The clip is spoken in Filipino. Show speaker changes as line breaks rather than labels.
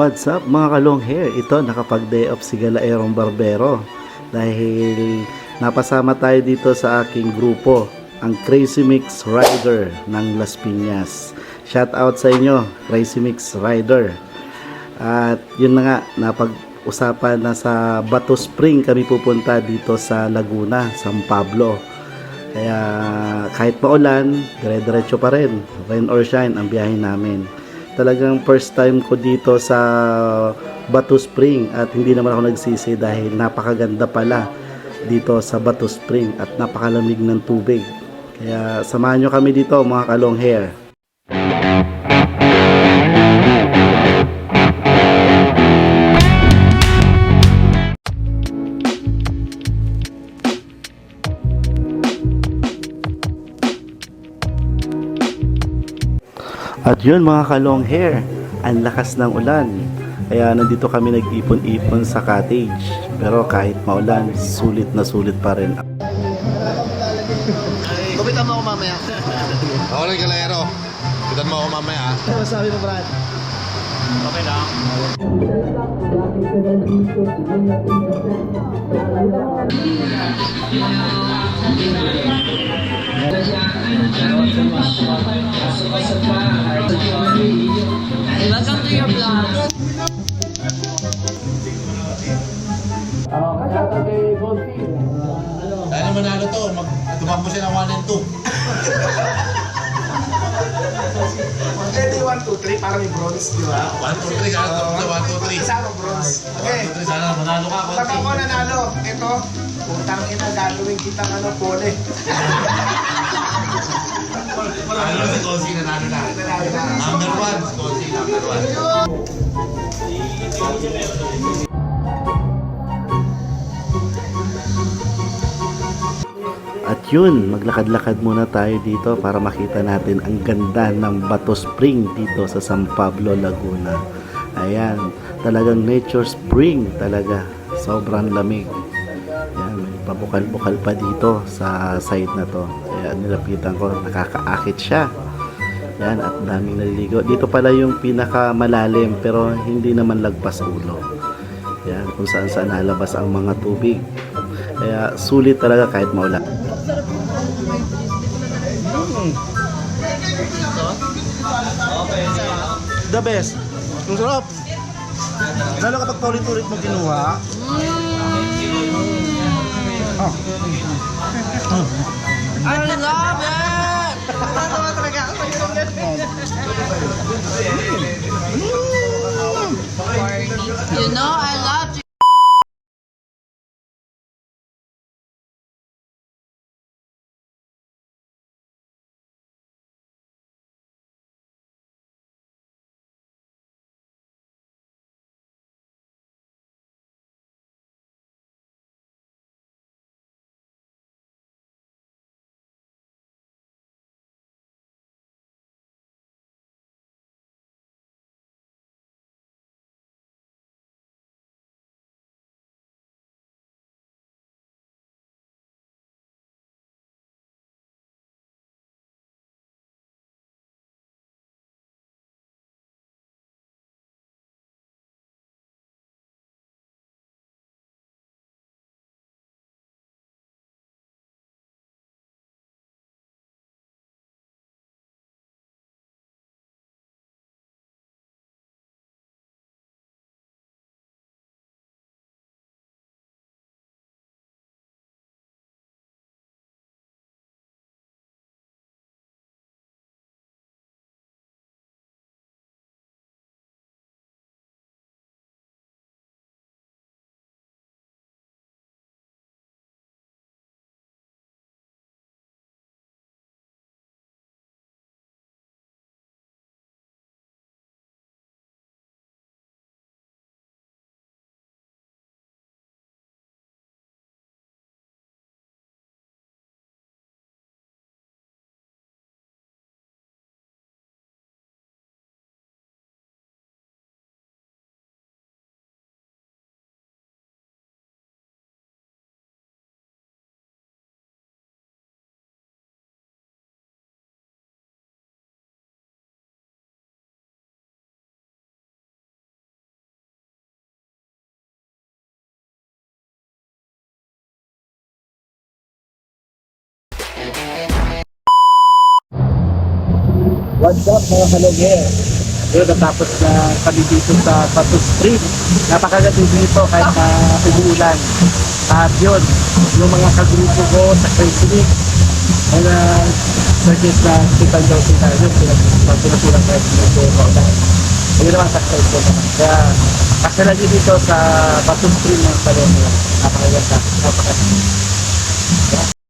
What's up mga kalong hair? Ito nakapag-day off si Galaerong Barbero dahil napasama tayo dito sa aking grupo, ang Crazy Mix Rider ng Las Piñas. Shout out sa inyo, Crazy Mix Rider. At yun na nga, napag-usapan na sa Bato Spring kami pupunta dito sa Laguna, San Pablo. Kaya kahit maulan, dire-diretso pa rin, rain or shine ang biyahe namin. Talagang first time ko dito sa Bato Spring at hindi naman ako nagsisi dahil napakaganda pala dito sa Bato Spring at napakalamig ng tubig. Kaya samahan nyo kami dito mga kalong hair. At yun mga kalong hair, ang lakas ng ulan. Kaya nandito kami nag-ipon-ipon sa cottage. Pero kahit maulan, sulit na sulit pa rin.
Kumitan mo ako mamaya.
Ako rin Galero. Kumitan mo ako mamaya.
Ano masabi mo, Brad?
Okay lang.
Welcome to your vlog.
Dahil naman manalo to, tumakbo siya ng 1 and 2.
Pwede 1, 2, 3 para may bronze, di ba?
1, 2, 3, sana tumakbo sa 1, 2, 3.
Isama bronze. Okay.
1, 2, 3, sana manalo ka.
Pag ako nanalo, ito, putang ina, gagawin kitang pole.
Manalo si Cozy, nanalo na. Number 1, si Cozy, number 1.
At yun, maglakad-lakad muna tayo dito para makita natin ang ganda ng Bato Spring dito sa San Pablo, Laguna. Ayan, talagang nature spring talaga. Sobrang lamig. Ayan, may pabukal-bukal pa dito sa side na to. Kaya nilapitan ko, nakakaakit siya. Ayan, at daming naliligo. Dito pala yung pinakamalalim pero hindi naman lagpas ulo. Ayan, kung saan saan nalabas ang mga tubig. Kaya sulit talaga kahit maulan.
The best. Ang sarap. Lalo kapag paulit-ulit mo kinuha. Oh.
I love it!
Tatawa talaga ako sa isang ganyan.
You know, I love
What's up mga kalugir? Yun, natapos na kami dito sa Batu Street. Napakaganda dito kahit na umuulan. At yun, yung mga kagrupo ko sa Crazy Week, ay suggest na kita daw sila yun, pinagpapulatulang kahit dito ko na. Ayun naman success ko naman. Kaya kasi lagi dito sa Batu Street ng Kalugir. Napakaganda. Napakaganda.